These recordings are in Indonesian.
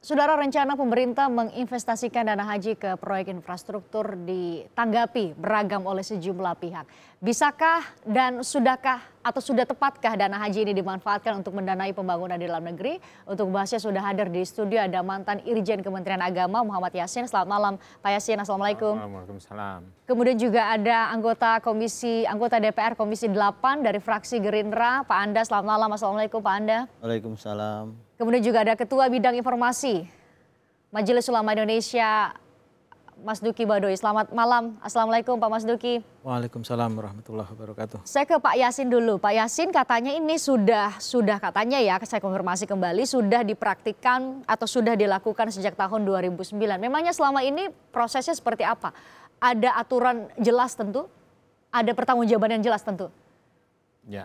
Saudara, rencana pemerintah menginvestasikan dana haji ke proyek infrastruktur ditanggapi beragam oleh sejumlah pihak. Bisakah dan sudahkah atau sudah tepatkah dana haji ini dimanfaatkan untuk mendanai pembangunan di dalam negeri? Untuk bahasnya sudah hadir di studio ada mantan Irjen Kementerian Agama Muhammad Yassin. Selamat malam Pak Yassin, Assalamualaikum. Waalaikumsalam. Kemudian juga ada anggota DPR Komisi 8 dari fraksi Gerindra, Pak Anda. Selamat malam, Assalamualaikum Pak Anda. Waalaikumsalam. Kemudian juga ada Ketua Bidang Informasi Majelis Ulama Indonesia, Mas Duki Badoy. Selamat malam, Assalamualaikum Pak Mas Duki. Waalaikumsalam warahmatullahi wabarakatuh. Saya ke Pak Yassin dulu. Pak Yassin, katanya ini sudah katanya ya, saya konfirmasi kembali, sudah dipraktikkan atau sudah dilakukan sejak tahun 2009. Memangnya selama ini prosesnya seperti apa? Ada aturan jelas tentu? Ada pertanggungjawaban yang jelas tentu? Ya.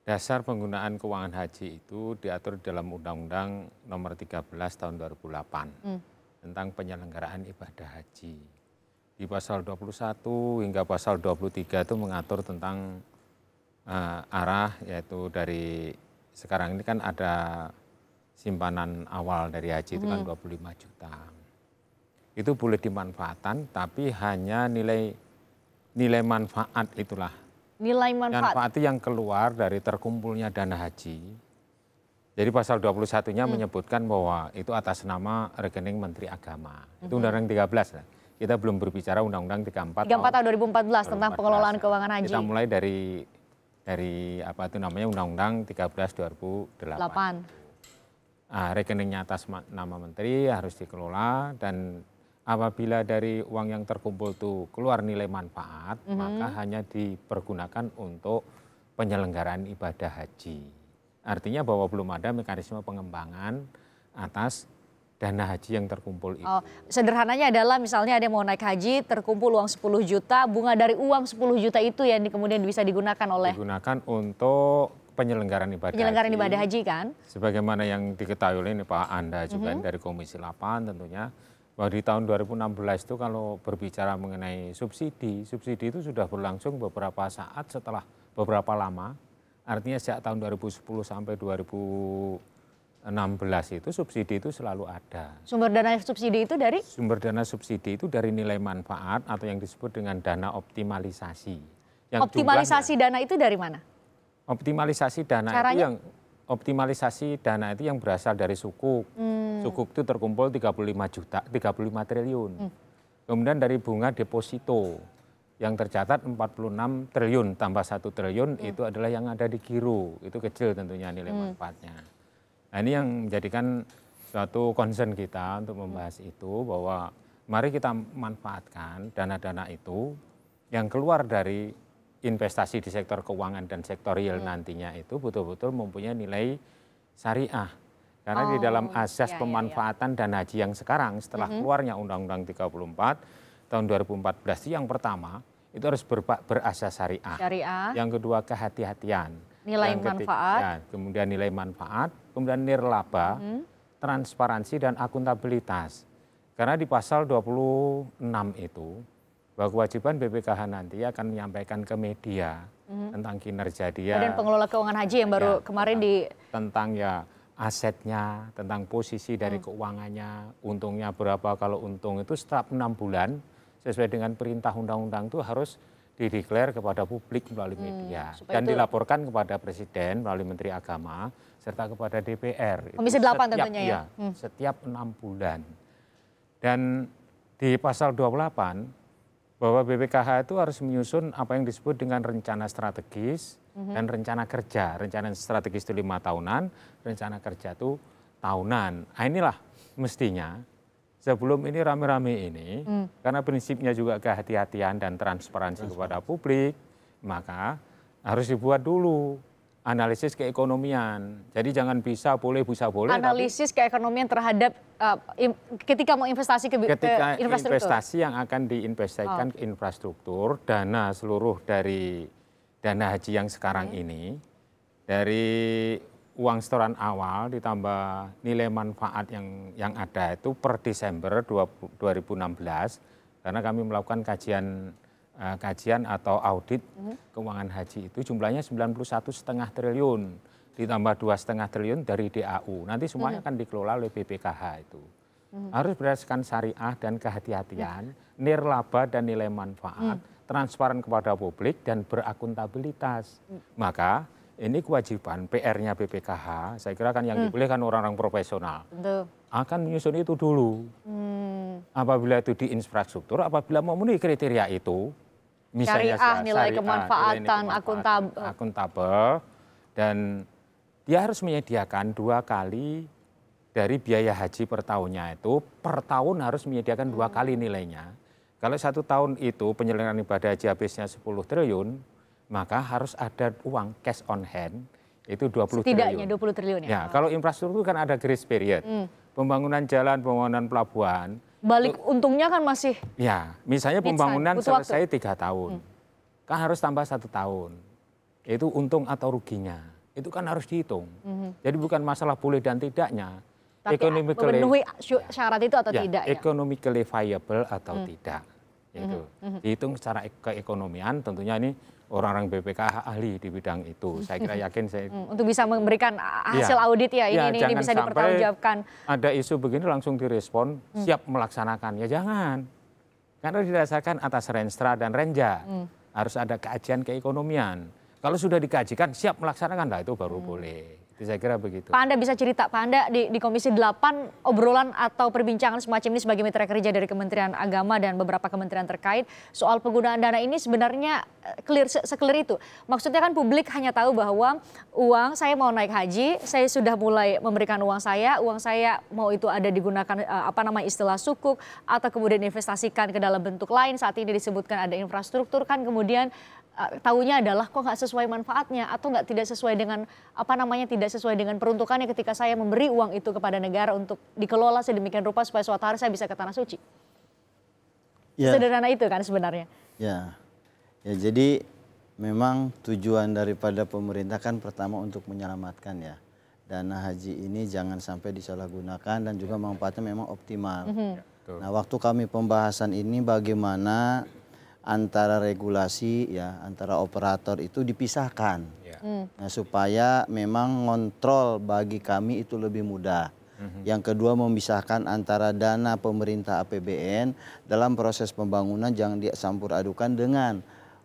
Dasar penggunaan keuangan haji itu diatur dalam Undang-Undang Nomor 13 Tahun 2008 tentang penyelenggaraan ibadah haji. Di pasal 21 hingga pasal 23 itu mengatur tentang arah, yaitu dari sekarang ini kan ada simpanan awal dari haji itu kan 25 juta. Itu boleh dimanfaatkan, tapi hanya nilai manfaat itulah. Nilai manfaat itu yang keluar dari terkumpulnya dana haji. Jadi pasal 21-nya menyebutkan bahwa itu atas nama rekening Menteri Agama. Itu Undang-Undang 13. Kita belum berbicara Undang-Undang 34 tahun 2014 tentang pengelolaan keuangan haji. Kita mulai dari apa itu namanya Undang-Undang 13 2008. Rekeningnya atas nama menteri harus dikelola, dan apabila dari uang yang terkumpul itu keluar nilai manfaat, maka hanya dipergunakan untuk penyelenggaraan ibadah haji. Artinya bahwa belum ada mekanisme pengembangan atas dana haji yang terkumpul itu. Sederhananya adalah misalnya ada yang mau naik haji, terkumpul uang 10 juta, bunga dari uang 10 juta itu yang kemudian bisa digunakan untuk penyelenggaraan ibadah haji kan? Sebagaimana yang diketahui oleh Pak Anda juga dari Komisi 8 tentunya, bahwa di tahun 2016 itu kalau berbicara mengenai subsidi itu sudah berlangsung beberapa saat setelah beberapa lama. Artinya sejak tahun 2010 sampai 2016 itu subsidi itu selalu ada. Sumber dana subsidi itu dari? Sumber dana subsidi itu dari nilai manfaat atau yang disebut dengan dana optimalisasi. Optimalisasi dana itu dari mana? Optimalisasi dana Caranya? Optimalisasi dana itu yang berasal dari sukuk. Sukuk itu terkumpul 35 triliun. Kemudian dari bunga deposito yang tercatat 46 triliun tambah 1 triliun itu adalah yang ada di giro. Itu kecil tentunya nilai manfaatnya. Nah, ini yang menjadikan suatu concern kita untuk membahas itu, bahwa mari kita manfaatkan dana-dana itu yang keluar dari investasi di sektor keuangan dan sektor real nantinya itu betul-betul mempunyai nilai syariah. Karena di dalam asas pemanfaatan dana haji yang sekarang setelah keluarnya Undang-Undang 34 tahun 2014 yang pertama itu harus berasas syariah. Yang kedua kehati-hatian. Kemudian nilai manfaat, kemudian nirlaba, transparansi dan akuntabilitas. Karena di pasal 26 itu bahwa kewajiban BPKH nanti akan menyampaikan ke media tentang kinerja dia. Badan Pengelola Keuangan Haji yang baru kemarin tentang asetnya, tentang posisi dari keuangannya, untungnya berapa. Kalau untung itu setiap 6 bulan sesuai dengan perintah undang-undang itu harus dideklar kepada publik melalui media dan dilaporkan kepada Presiden melalui Menteri Agama serta kepada DPR. Komisi 8 tentunya ya. Setiap 6 bulan. Dan di pasal 28 bahwa BPKH itu harus menyusun apa yang disebut dengan rencana strategis dan rencana kerja. Rencana strategis itu 5 tahunan, rencana kerja itu tahunan. Nah, inilah mestinya sebelum ini rame-rame ini, karena prinsipnya juga kehati-hatian dan transparansi kepada publik, maka harus dibuat dulu analisis keekonomian. Jadi jangan bisa boleh. Analisis keekonomian terhadap ketika mau investasi ke infrastruktur. Investasi yang akan diinvestasikan ke infrastruktur, dana seluruh dari dana haji yang sekarang ini, dari uang setoran awal ditambah nilai manfaat yang ada itu per Desember 2016, karena kami melakukan kajian atau audit keuangan haji itu jumlahnya 91,5 triliun. ditambah 2,5 triliun dari DAU. Nanti semuanya akan dikelola oleh BPKH itu. Harus berdasarkan syariah dan kehati-hatian, nirlaba dan nilai manfaat, transparan kepada publik dan berakuntabilitas. Maka ini kewajiban PR-nya BPKH, saya kira kan yang dipilih kan orang-orang profesional. Akan menyusun itu dulu. Apabila itu di infrastruktur, apabila memenuhi kriteria itu, misalnya syariah, nilai kemanfaatan, akuntabel, dan dia harus menyediakan 2 kali dari biaya haji per tahunnya itu, per tahun harus menyediakan 2 kali nilainya. Kalau 1 tahun itu penyelenggaraan ibadah haji habisnya 10 triliun, maka harus ada uang cash on hand, itu 20 setidaknya triliun. 20 triliun ya? Ya, kalau infrastruktur kan ada grace period. Pembangunan jalan, pembangunan pelabuhan. Balik untungnya kan masih... Ya, misalnya pembangunan selesai 3 tahun. Kan harus tambah 1 tahun. Itu untung atau ruginya. Itu kan harus dihitung. Jadi bukan masalah boleh dan tidaknya. Tapi memenuhi syarat itu atau tidak ya? Economically viable atau tidak. Itu. Dihitung secara keekonomian, tentunya ini orang-orang BPKH ahli di bidang itu. Saya kira yakin saya... Untuk bisa memberikan hasil audit ya, ini bisa dipertanggungjawabkan. Ada isu begini langsung direspon, siap melaksanakan. Ya jangan. Karena didasarkan atas Renstra dan Renja. Harus ada kajian keekonomian. Kalau sudah dikajikan, siap melaksanakan, lah itu baru boleh. Itu saya kira begitu. Pak Anda bisa cerita, Pak Anda di Komisi 8 obrolan atau perbincangan semacam ini sebagai mitra kerja dari Kementerian Agama dan beberapa kementerian terkait soal penggunaan dana ini sebenarnya se-clear itu. Maksudnya kan publik hanya tahu bahwa uang saya mau naik haji, saya sudah mulai memberikan uang saya mau itu ada digunakan istilah sukuk atau kemudian investasikan ke dalam bentuk lain. Saat ini disebutkan ada infrastruktur, kan kemudian tahunya adalah kok nggak sesuai manfaatnya atau tidak sesuai dengan tidak sesuai dengan peruntukannya ketika saya memberi uang itu kepada negara untuk dikelola sedemikian rupa supaya suatu hari saya bisa ke tanah suci. Ya. Sederhana itu kan sebenarnya. Ya, jadi memang tujuan daripada pemerintah kan pertama untuk menyelamatkan ya. Dana haji ini jangan sampai disalahgunakan dan juga manfaatnya memang optimal. Nah, waktu kami pembahasan ini bagaimana antara regulasi ya, antara operator itu dipisahkan. Nah, supaya memang ngontrol bagi kami itu lebih mudah. Yang kedua, memisahkan antara dana pemerintah APBN dalam proses pembangunan jangan dicampur adukan dengan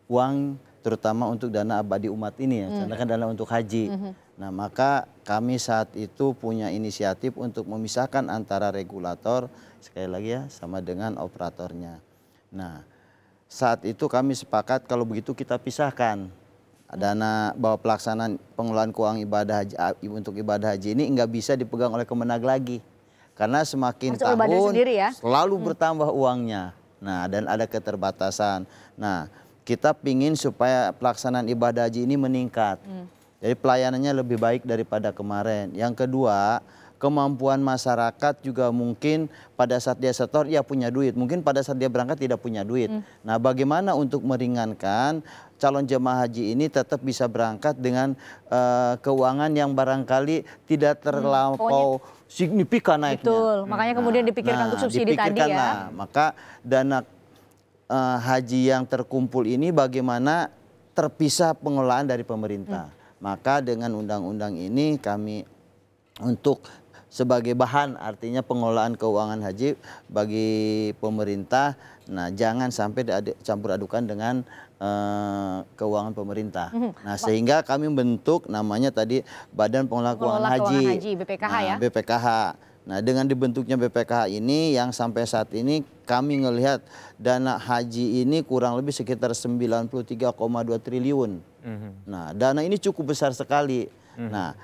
uang terutama untuk dana abadi umat ini ya, sedangkan dana untuk haji. Nah, maka kami saat itu punya inisiatif untuk memisahkan antara regulator sekali lagi ya sama dengan operatornya. Nah, saat itu kami sepakat kalau begitu kita pisahkan dana bahwa pelaksanaan pengelolaan keuangan ibadah haji untuk ibadah haji ini nggak bisa dipegang oleh Kemenag lagi karena semakin tahun selalu bertambah uangnya. Nah, dan ada keterbatasan. Nah, kita pingin supaya pelaksanaan ibadah haji ini meningkat. Jadi pelayanannya lebih baik daripada kemarin. Yang kedua, kemampuan masyarakat juga mungkin pada saat dia setor dia punya duit, mungkin pada saat dia berangkat tidak punya duit. Nah, bagaimana untuk meringankan calon jemaah haji ini tetap bisa berangkat dengan keuangan yang barangkali tidak terlampau signifikan naiknya. Betul, makanya kemudian dipikirkan untuk subsidi tadi ya. Maka dana haji yang terkumpul ini bagaimana terpisah pengelolaan dari pemerintah. Maka dengan undang-undang ini kami untuk sebagai bahan artinya pengelolaan keuangan haji bagi pemerintah, nah jangan sampai campur adukan dengan keuangan pemerintah. Nah, sehingga kami bentuk namanya tadi Badan Pengelola Keuangan Haji BPKH ya. BPKH. Nah, dengan dibentuknya BPKH ini yang sampai saat ini kami melihat dana haji ini kurang lebih sekitar 93,2 triliun. Nah, dana ini cukup besar sekali. Nah,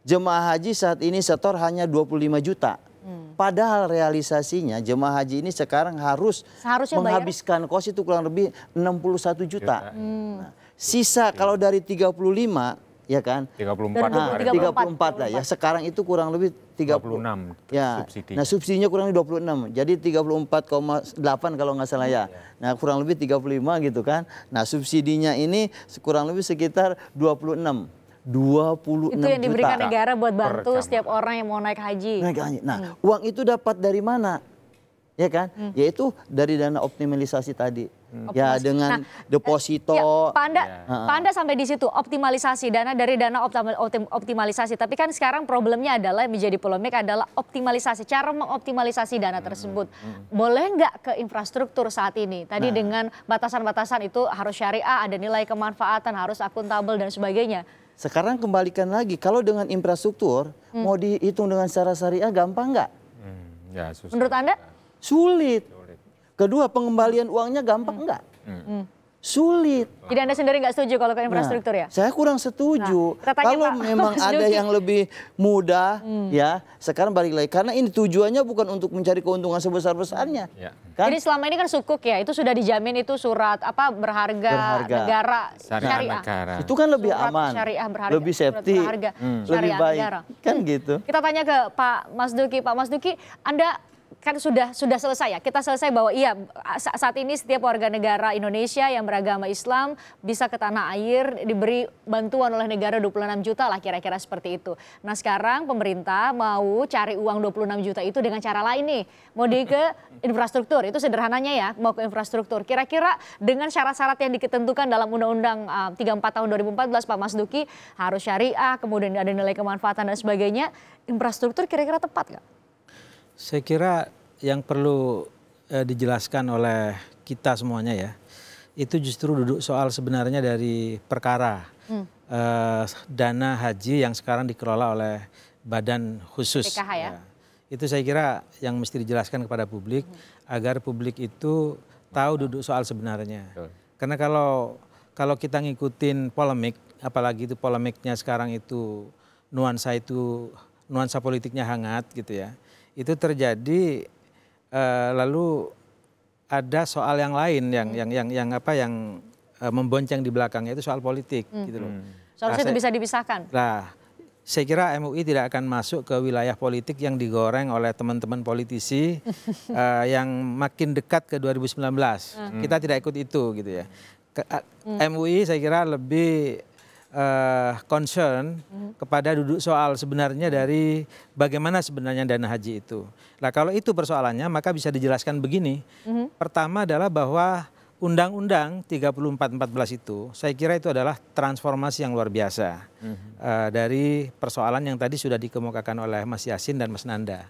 jemaah haji saat ini setor hanya 25 juta. Padahal realisasinya jemaah haji ini sekarang harus menghabiskan kos itu kurang lebih 61 juta. Nah, sisa kalau dari 35 ya kan? 34 lah ya. Sekarang itu kurang lebih 26 ya. Subsidi. Nah, subsidinya kurang lebih 26. Jadi 34,8 kalau nggak salah ya. Nah, kurang lebih 35 gitu kan. Nah, subsidinya ini kurang lebih sekitar 26 itu yang diberikan juta negara buat bantu setiap orang yang mau naik haji. Nah, uang itu dapat dari mana? Ya kan? Yaitu dari dana optimalisasi tadi. Ya dengan deposito. Ya, Pak Anda sampai di situ optimalisasi dana dari dana optimalisasi. Tapi kan sekarang problemnya adalah menjadi polemik adalah optimalisasi, cara mengoptimalisasi dana tersebut. Boleh nggak ke infrastruktur saat ini? Tadi dengan batasan-batasan itu harus syariah, ada nilai kemanfaatan, harus akuntabel dan sebagainya. Sekarang kembalikan lagi, kalau dengan infrastruktur mau dihitung dengan secara syariah gampang nggak? Ya, susah. Menurut Anda? Sulit. Kedua, pengembalian uangnya gampang nggak? Sulit. Jadi Anda sendiri nggak setuju kalau ke infrastruktur ya? Saya kurang setuju. Nah, kalau memang ada yang lebih mudah, ya sekarang balik lagi. Karena ini tujuannya bukan untuk mencari keuntungan sebesar-besarnya. Kan? Jadi selama ini kan sukuk ya, itu sudah dijamin itu surat berharga negara syariah. Negara. Itu kan lebih Surat aman, syariah berharga, lebih safety, lebih baik. Negara. Kan gitu. Kita tanya ke Pak Mas Duki. Pak Mas Duki, Anda kan sudah selesai ya, kita selesai bahwa iya saat ini setiap warga negara Indonesia yang beragama Islam bisa ke tanah air diberi bantuan oleh negara 26 juta lah kira-kira seperti itu. Nah sekarang pemerintah mau cari uang 26 juta itu dengan cara lain nih, mau ke infrastruktur, itu sederhananya ya, mau ke infrastruktur. Kira-kira dengan syarat-syarat yang ditentukan dalam Undang-Undang 34 tahun 2014 Pak Mas Duki, harus syariah, kemudian ada nilai kemanfaatan dan sebagainya, infrastruktur kira-kira tepat nggak? Saya kira yang perlu dijelaskan oleh kita semuanya ya, itu justru duduk soal sebenarnya dari perkara dana haji yang sekarang dikelola oleh badan khusus. PKH ya? Itu saya kira yang mesti dijelaskan kepada publik agar publik itu tahu duduk soal sebenarnya. Karena kalau kita ngikutin polemik, apalagi itu polemiknya sekarang itu nuansa politiknya hangat gitu ya. Itu terjadi lalu ada soal yang lain yang membonceng di belakangnya itu soal politik gitu loh. Seharusnya itu bisa dipisahkan. Nah, saya kira MUI tidak akan masuk ke wilayah politik yang digoreng oleh teman-teman politisi yang makin dekat ke 2019. Kita tidak ikut itu gitu ya. MUI saya kira lebih concern kepada duduk soal sebenarnya dari bagaimana sebenarnya dana haji itu. Nah kalau itu persoalannya maka bisa dijelaskan begini. Pertama adalah bahwa Undang-Undang 3414 itu saya kira itu adalah transformasi yang luar biasa dari persoalan yang tadi sudah dikemukakan oleh Mas Yasin dan Mas Nanda.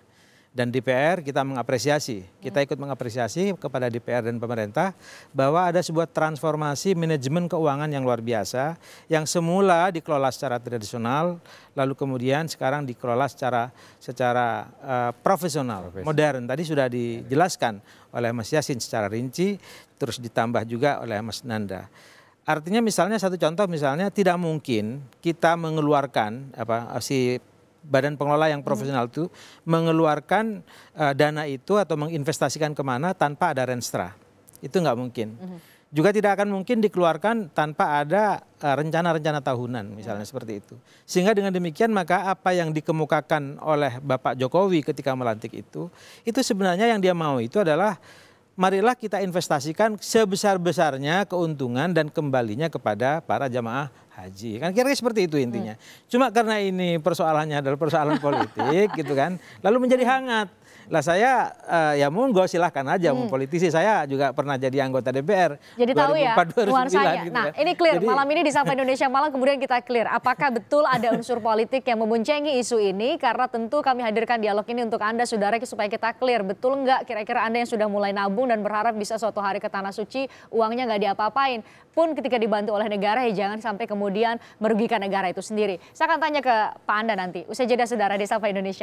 Dan DPR kita mengapresiasi, kita ikut mengapresiasi kepada DPR dan pemerintah bahwa ada sebuah transformasi manajemen keuangan yang luar biasa yang semula dikelola secara tradisional, lalu kemudian sekarang dikelola secara profesional, modern. Tadi sudah dijelaskan oleh Mas Yasin secara rinci, terus ditambah juga oleh Mas Nanda. Artinya misalnya satu contoh misalnya tidak mungkin kita mengeluarkan badan pengelola yang profesional itu mengeluarkan dana itu atau menginvestasikan kemana tanpa ada renstra. Itu nggak mungkin. Juga tidak akan mungkin dikeluarkan tanpa ada rencana-rencana tahunan misalnya seperti itu. Sehingga dengan demikian maka apa yang dikemukakan oleh Bapak Jokowi ketika melantik itu sebenarnya yang dia mau itu adalah marilah kita investasikan sebesar-besarnya keuntungan dan kembalinya kepada para jamaah haji. Kan kira-kira seperti itu intinya. Cuma karena ini persoalannya adalah persoalan politik gitu kan. Lalu menjadi hangat. Lah saya ya monggo silahkan aja politisi, saya juga pernah jadi anggota DPR. Jadi tahu ya nuansanya. Gitu nah kan. ini clear, jadi, malam ini di Sapa Indonesia Malam kemudian kita clear. Apakah betul ada unsur politik yang membuncengi isu ini? Karena tentu kami hadirkan dialog ini untuk Anda saudara supaya kita clear. Betul nggak kira-kira Anda yang sudah mulai nabung dan berharap bisa suatu hari ke Tanah Suci uangnya nggak diapa-apain. Pun ketika dibantu oleh negara ya jangan sampai kemudian merugikan negara itu sendiri. Saya akan tanya ke Pak Anda nanti. Usai jeda saudara di Sapa Indonesia.